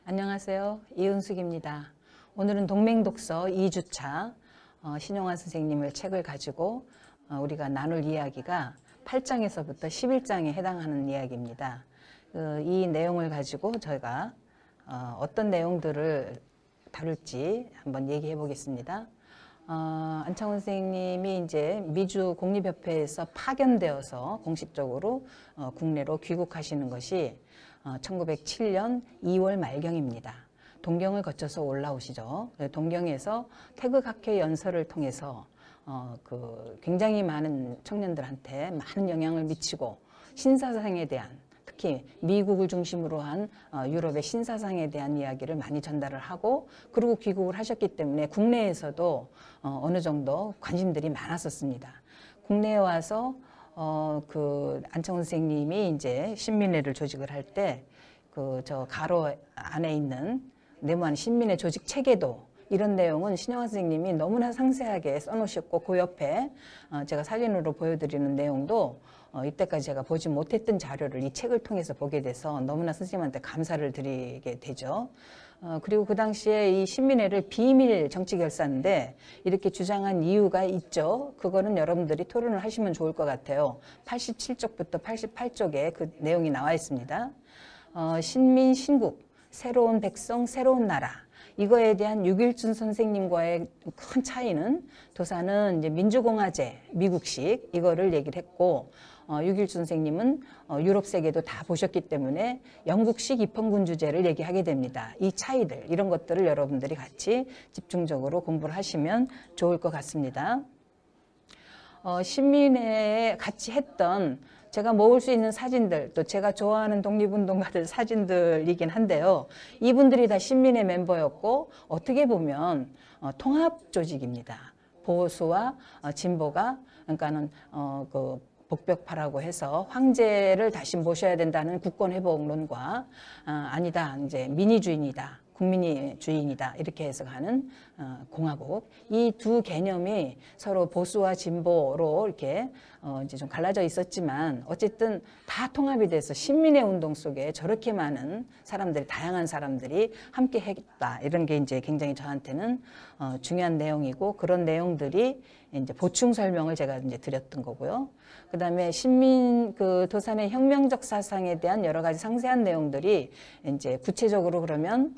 안녕하세요. 이은숙입니다. 오늘은 동맹독서 2주차 신용환 선생님의 책을 가지고 우리가 나눌 이야기가 8장에서부터 11장에 해당하는 이야기입니다. 이 내용을 가지고 저희가 어떤 내용들을 다룰지 한번 얘기해 보겠습니다. 안창훈 선생님이 이제 미주 공립협회에서 파견되어서 공식적으로 국내로 귀국하시는 것이 1907년 2월 말경입니다. 동경을 거쳐서 올라오시죠. 동경에서 태극학회 연설을 통해서 굉장히 많은 청년들한테 많은 영향을 미치고 신사상에 대한, 특히 미국을 중심으로 한 유럽의 신사상에 대한 이야기를 많이 전달을 하고, 그리고 귀국을 하셨기 때문에 국내에서도 어느 정도 관심들이 많았었습니다. 국내에 와서 안창훈 선생님이 이제 신민회를 조직을 할 때 저 가로 안에 있는 네모난 신민회 조직 체계도 이런 내용은 신용환 선생님이 너무나 상세하게 써놓으셨고, 그 옆에 제가 사진으로 보여드리는 내용도 이때까지 제가 보지 못했던 자료를 이 책을 통해서 보게 돼서 너무나 선생님한테 감사를 드리게 되죠. 그리고 그 당시에 이 신민회를 비밀 정치결사인데 이렇게 주장한 이유가 있죠. 그거는 여러분들이 토론을 하시면 좋을 것 같아요. 87쪽부터 88쪽에 그 내용이 나와 있습니다. 신민, 신국, 새로운 백성, 새로운 나라. 이거에 대한 유길준 선생님과의 큰 차이는, 도사는 이제 민주공화제, 미국식 이거를 얘기를 했고, 유길준 선생님은 유럽 세계도 다 보셨기 때문에 영국식 입헌군주제를 얘기하게 됩니다. 이 차이들, 이런 것들을 여러분들이 같이 집중적으로 공부를 하시면 좋을 것 같습니다. 신민회에 같이 했던 제가 모을 수 있는 사진들, 또 제가 좋아하는 독립운동가들 사진들이긴 한데요. 이분들이 다 신민회 멤버였고, 어떻게 보면 통합 조직입니다. 보수와 진보가, 그러니까는 복벽파라고 해서 황제를 다시 모셔야 된다는 국권회복론과 아니다, 이제 민의주의이다, 국민이 주인이다, 이렇게 해석하는 공화국, 이 두 개념이 서로 보수와 진보로 이렇게 이제 좀 갈라져 있었지만 어쨌든 다 통합이 돼서 신민의 운동 속에 저렇게 많은 사람들이, 다양한 사람들이 함께 했다, 이런 게 이제 굉장히 저한테는 중요한 내용이고, 그런 내용들이 이제 보충 설명을 제가 이제 드렸던 거고요. 그 다음에 도산의 혁명적 사상에 대한 여러 가지 상세한 내용들이 이제 구체적으로 그러면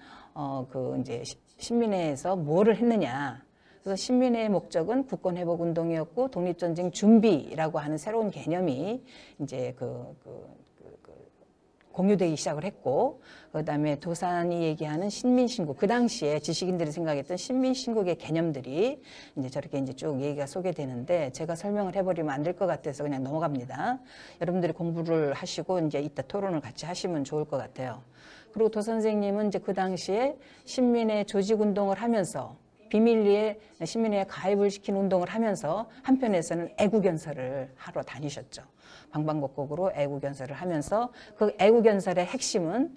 이제 신민회에서 뭐를 했느냐. 그래서 신민회의 목적은 국권회복운동이었고, 독립전쟁 준비라고 하는 새로운 개념이 이제 공유되기 시작을 했고, 그 다음에 도산이 얘기하는 신민신국, 그 당시에 지식인들이 생각했던 신민신국의 개념들이 이제 저렇게 이제 쭉 얘기가 소개되는데, 제가 설명을 해버리면 안 될 것 같아서 그냥 넘어갑니다. 여러분들이 공부를 하시고 이제 이따 토론을 같이 하시면 좋을 것 같아요. 그리고 도 선생님은 이제 그 당시에 신민회 조직운동을 하면서 비밀리에 신민회에 가입을 시킨 운동을 하면서 한편에서는 애국연설을 하러 다니셨죠. 방방곡곡으로 애국연설을 하면서, 그 애국연설의 핵심은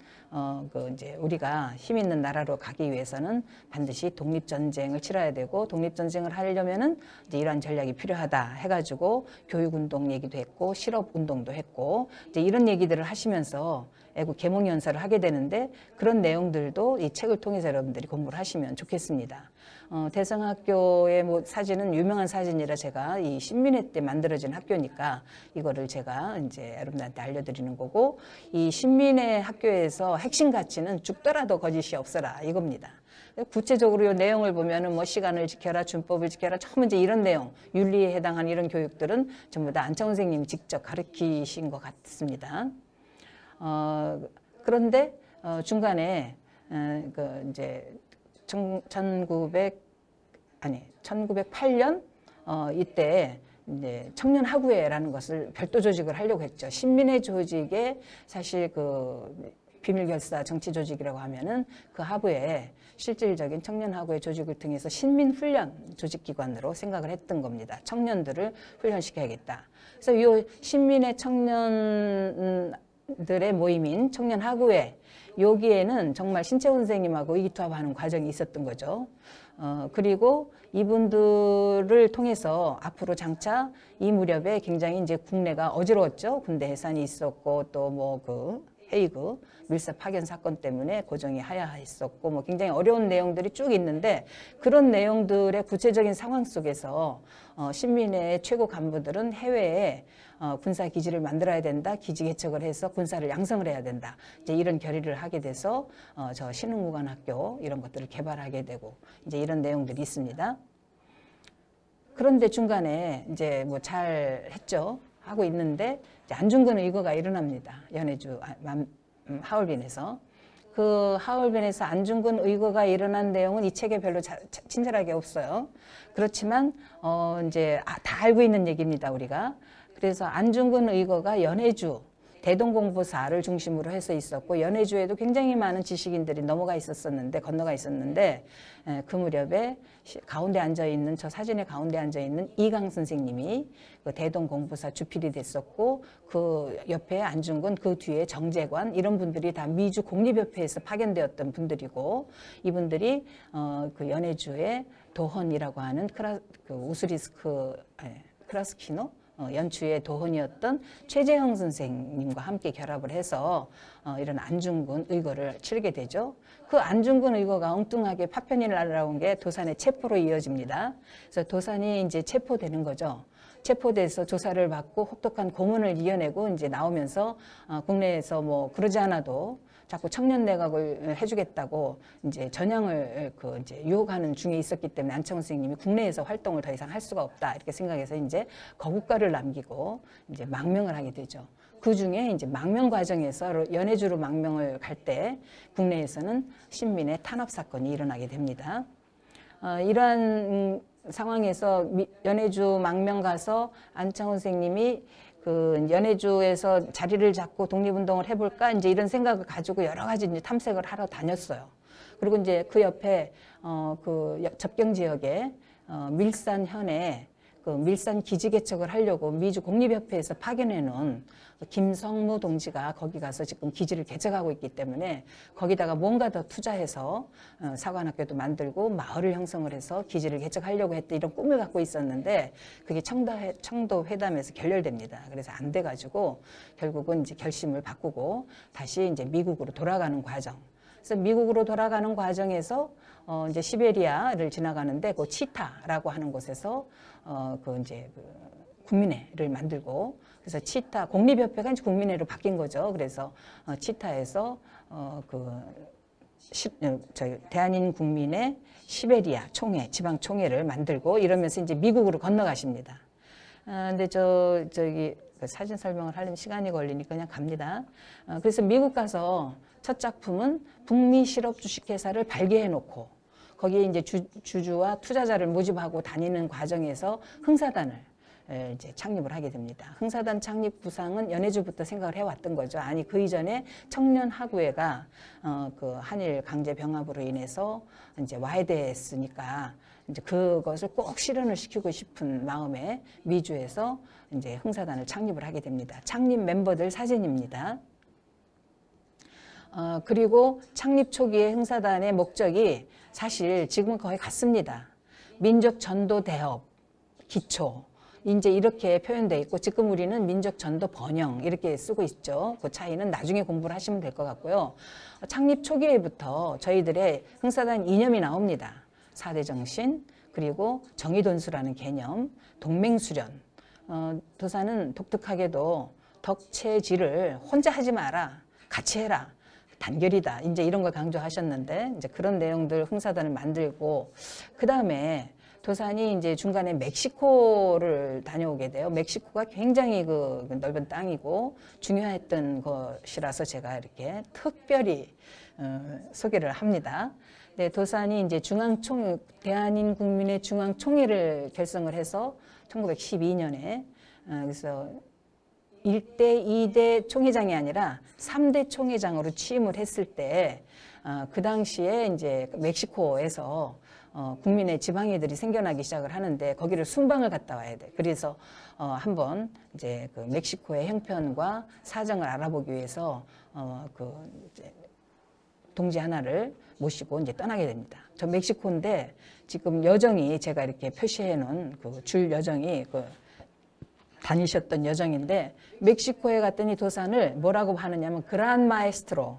이제 우리가 힘 있는 나라로 가기 위해서는 반드시 독립전쟁을 치러야 되고, 독립전쟁을 하려면은 이제 이러한 전략이 필요하다 해가지고 교육운동 얘기도 했고, 실업운동도 했고, 이제 이런 얘기들을 하시면서 애국 계몽연설을 하게 되는데, 그런 내용들도 이 책을 통해서 여러분들이 공부를 하시면 좋겠습니다. 대성학교의 사진은 유명한 사진이라 제가 이 신민회 때 만들어진 학교니까 이거를 제가 이제 여러분들한테 알려드리는 거고, 이 신민회 학교에서 핵심 가치는 죽더라도 거짓이 없어라, 이겁니다. 구체적으로 이 내용을 보면은 뭐 시간을 지켜라, 준법을 지켜라, 전부 이제 이런 내용, 윤리에 해당하는 이런 교육들은 전부 다 안창훈 선생님이 직접 가르치신 것 같습니다. 그런데 중간에 이제 1908년 이때 이제 청년학우회라는 것을 별도 조직을 하려고 했죠. 신민회 조직의 사실 비밀결사 정치조직이라고 하면은 그 하부에 실질적인 청년학우회 조직을 통해서 신민훈련 조직기관으로 생각을 했던 겁니다. 청년들을 훈련시켜야겠다. 그래서 이 신민회 청년들의 모임인 청년학우회, 여기에는 정말 신채훈 선생님하고 의기투합하는 과정이 있었던 거죠. 그리고 이분들을 통해서 앞으로 장차 이 무렵에 굉장히 이제 국내가 어지러웠죠. 군대 해산이 있었고 또 헤이그 밀사 파견 사건 때문에 고정이 하야했었고 뭐 굉장히 어려운 내용들이 쭉 있는데 그런 내용들의 구체적인 상황 속에서 신민회의 최고 간부들은 해외에 군사 기지를 만들어야 된다. 기지 개척을 해서 군사를 양성을 해야 된다. 이제 이런 결의를 하게 돼서 저 신흥무관학교 이런 것들을 개발하게 되고 이제 이런 내용들이 있습니다. 그런데 중간에 이제 뭐 잘 했죠. 하고 있는데 이제 안중근 의거가 일어납니다. 연해주 하얼빈에서. 그 하얼빈에서 안중근 의거가 일어난 내용은 이 책에 별로 친절하게 없어요. 그렇지만 이제 다 알고 있는 얘기입니다. 우리가. 그래서 안중근 의거가 연해주 대동공보사를 중심으로 해서 있었고 연해주에도 굉장히 많은 지식인들이 건너가 있었는데 그 무렵에 가운데 앉아있는 저 사진의 가운데 앉아있는 이강 선생님이 그 대동공보사 주필이 됐었고 그 옆에 안중근 그 뒤에 정재관 이런 분들이 다 미주 공립협회에서 파견되었던 분들이고 이분들이 그 연해주의 도헌이라고 하는 크라스키노 연추의 도헌이었던 최재형 선생님과 함께 결합을 해서 이런 안중근 의거를 치르게 되죠. 그 안중근 의거가 엉뚱하게 파편이 날아온 게 도산의 체포로 이어집니다. 그래서 도산이 이제 체포되는 거죠. 체포돼서 조사를 받고 혹독한 고문을 이겨내고 이제 나오면서 국내에서 뭐 그러지 않아도 자꾸 청년 내각을 해주겠다고 이제 전향을 이제 유혹하는 중에 있었기 때문에 안창호 선생님이 국내에서 활동을 더 이상 할 수가 없다 이렇게 생각해서 이제 거국가를 남기고 이제 망명을 하게 되죠. 그 중에 이제 망명 과정에서 연해주로 망명을 갈 때 국내에서는 신민의 탄압 사건이 일어나게 됩니다. 이러한 상황에서 연해주 망명 가서 안창호 선생님이 그 연해주에서 자리를 잡고 독립운동을 해볼까 이제 이런 생각을 가지고 여러 가지 이제 탐색을 하러 다녔어요. 그리고 이제 그 옆에 그 접경 지역에 밀산현에 그 밀산 기지 개척을 하려고 미주 공립협회에서 파견해 놓은 김성무 동지가 거기 가서 지금 기지를 개척하고 있기 때문에 거기다가 뭔가 더 투자해서 사관학교도 만들고 마을을 형성을 해서 기지를 개척하려고 했던 이런 꿈을 갖고 있었는데 그게 청도 회담에서 결렬됩니다. 그래서 안 돼가지고 결국은 이제 결심을 바꾸고 다시 이제 미국으로 돌아가는 과정. 그래서 미국으로 돌아가는 과정에서 이제 시베리아를 지나가는데 그 치타라고 하는 곳에서 국민회를 만들고 그래서 치타 공립협회가 이제 국민회로 바뀐 거죠. 그래서 치타에서 대한인 국민회 시베리아 총회 지방 총회를 만들고 이러면서 이제 미국으로 건너가십니다. 근데 저기 사진 설명을 하려면 시간이 걸리니까 그냥 갑니다. 그래서 미국 가서 첫 작품은 북미 실업 주식회사를 발기해 놓고 거기에 이제 주주와 투자자를 모집하고 다니는 과정에서 흥사단을 이제 창립을 하게 됩니다. 흥사단 창립 구상은 연해주부터 생각을 해왔던 거죠. 아니 그 이전에 청년하구회가 그 한일 강제 병합으로 인해서 이제 와해됐으니까 이제 그것을 꼭 실현을 시키고 싶은 마음에 미주에서 이제 흥사단을 창립을 하게 됩니다. 창립 멤버들 사진입니다. 그리고 창립 초기에 흥사단의 목적이 사실 지금은 거의 같습니다. 민족 전도 대업, 기초 이제 이렇게 표현되어 있고 지금 우리는 민족 전도 번영 이렇게 쓰고 있죠. 그 차이는 나중에 공부를 하시면 될 것 같고요. 창립 초기에부터 저희들의 흥사단 이념이 나옵니다. 4대 정신 그리고 정의돈수라는 개념, 동맹수련. 도사는 독특하게도 덕체지를 혼자 하지 마라, 같이 해라. 단결이다. 이제 이런 걸 강조하셨는데 이제 그런 내용들 흥사단을 만들고 그 다음에 도산이 이제 중간에 멕시코를 다녀오게 돼요. 멕시코가 굉장히 그 넓은 땅이고 중요했던 것이라서 제가 이렇게 특별히 소개를 합니다. 네, 도산이 이제 대한인 국민의 중앙총회를 결성을 해서 1912년에 그래서 1대, 2대 총회장이 아니라 3대 총회장으로 취임을 했을 때, 그 당시에 이제 멕시코에서 국민의 지방의들이 생겨나기 시작을 하는데 거기를 순방을 갔다 와야 돼. 그래서 한번 이제 그 멕시코의 형편과 사정을 알아보기 위해서 이제 동지 하나를 모시고 이제 떠나게 됩니다. 저 멕시코인데 지금 여정이 제가 이렇게 표시해 놓은 그 줄 여정이 다니셨던 여정인데 멕시코에 갔더니 도산을 뭐라고 하느냐면 그란 마에스트로,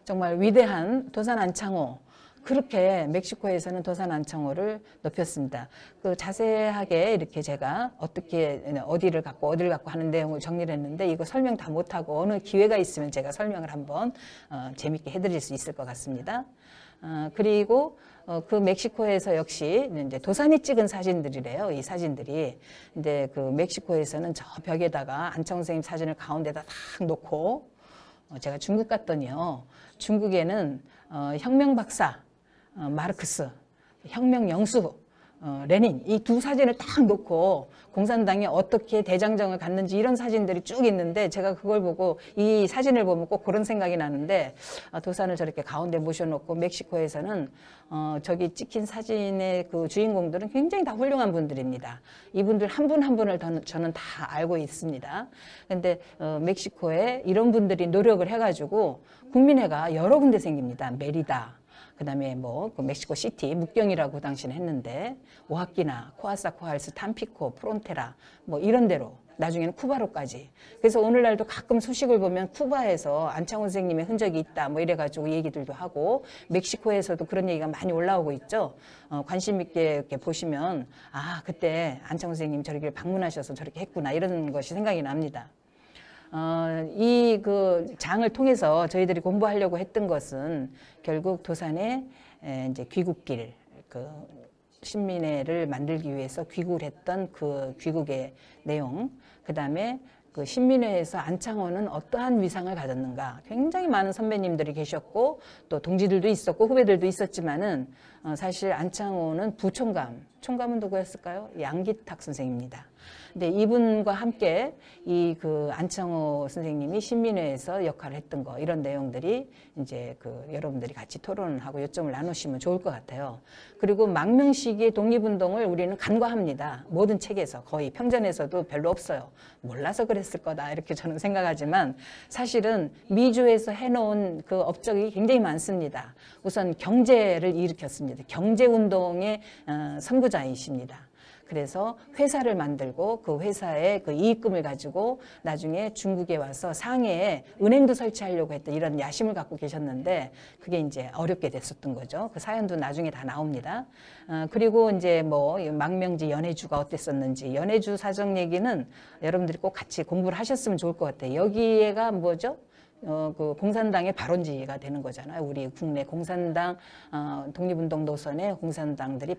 정말 위대한 도산 안창호, 그렇게 멕시코에서는 도산 안창호를 높였습니다. 그 자세하게 이렇게 제가 어떻게 어디를 갖고 하는 내용을 정리를 했는데 이거 설명 다 못하고 어느 기회가 있으면 제가 설명을 한번 재밌게 해드릴 수 있을 것 같습니다. 그리고 그 멕시코에서 역시 이제 도산이 찍은 사진들이래요. 이 사진들이 이제 그 멕시코에서는 저 벽에다가 안창호 선생님 사진을 가운데다 딱 놓고 제가 중국 갔더니요. 중국에는 혁명 박사 마르크스, 혁명 영수 레닌, 이 두 사진을 딱 놓고 공산당이 어떻게 대장정을 갖는지 이런 사진들이 쭉 있는데 제가 그걸 보고 이 사진을 보면 꼭 그런 생각이 나는데 도산을 저렇게 가운데 모셔놓고 멕시코에서는 저기 찍힌 사진의 그 주인공들은 굉장히 다 훌륭한 분들입니다. 이분들 한 분 한 분을 저는 다 알고 있습니다. 근데 멕시코에 이런 분들이 노력을 해가지고 국민회가 여러 군데 생깁니다. 메리다, 그 다음에 뭐 그 멕시코 시티 묵경이라고 그 당시는 했는데 오하키나, 코아사코알스, tampico, 프론테라 뭐 이런 데로 나중에는 쿠바로까지. 그래서 오늘날도 가끔 소식을 보면 쿠바에서 안창호 선생님의 흔적이 있다 뭐 이래가지고 얘기들도 하고 멕시코에서도 그런 얘기가 많이 올라오고 있죠. 관심 있게 이렇게 보시면 아 그때 안창호 선생님 저렇게 방문하셔서 저렇게 했구나 이런 것이 생각이 납니다. 이 그 장을 통해서 저희들이 공부하려고 했던 것은 결국 도산의 이제 귀국길, 그 신민회를 만들기 위해서 귀국을 했던 그 귀국의 내용, 그 다음에 그 신민회에서 안창호는 어떠한 위상을 가졌는가. 굉장히 많은 선배님들이 계셨고 또 동지들도 있었고 후배들도 있었지만은 사실 안창호는 부총감, 총감은 누구였을까요? 양기탁 선생입니다. 근데 이분과 함께 이 그 안창호 선생님이 신민회에서 역할을 했던 거 이런 내용들이 이제 그 여러분들이 같이 토론하고 요점을 나누시면 좋을 것 같아요. 그리고 망명 시기의 독립운동을 우리는 간과합니다. 모든 책에서 거의 평전에서도 별로 없어요. 몰라서 그랬을 거다 이렇게 저는 생각하지만 사실은 미주에서 해놓은 그 업적이 굉장히 많습니다. 우선 경제를 일으켰습니다. 경제운동의 선구자이십니다. 그래서 회사를 만들고 그 회사의 그 이익금을 가지고 나중에 중국에 와서 상해에 은행도 설치하려고 했던 이런 야심을 갖고 계셨는데 그게 이제 어렵게 됐었던 거죠. 그 사연도 나중에 다 나옵니다. 그리고 이제 뭐 망명지 연해주가 어땠었는지 연해주 사정 얘기는 여러분들이 꼭 같이 공부를 하셨으면 좋을 것 같아요. 여기가 뭐죠? 그 공산당의 발원지가 되는 거잖아요. 우리 국내 공산당 독립운동 노선에 공산당들이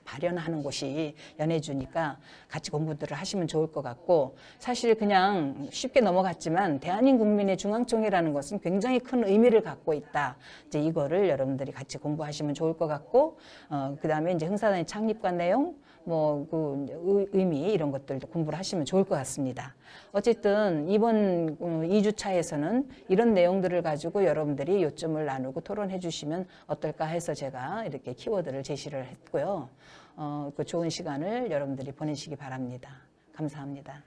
발현하는 곳이 연해주니까 같이 공부들을 하시면 좋을 것 같고 사실 그냥 쉽게 넘어갔지만 대한민국민의 중앙총회라는 것은 굉장히 큰 의미를 갖고 있다. 이제 이거를 여러분들이 같이 공부하시면 좋을 것 같고 그 다음에 이제 흥사단의 창립관 내용 뭐 그 의미 이런 것들도 공부를 하시면 좋을 것 같습니다. 어쨌든 이번 2주차에서는 이런 내용들을 가지고 여러분들이 요점을 나누고 토론해 주시면 어떨까 해서 제가 이렇게 키워드를 제시를 했고요. 그 좋은 시간을 여러분들이 보내시기 바랍니다. 감사합니다.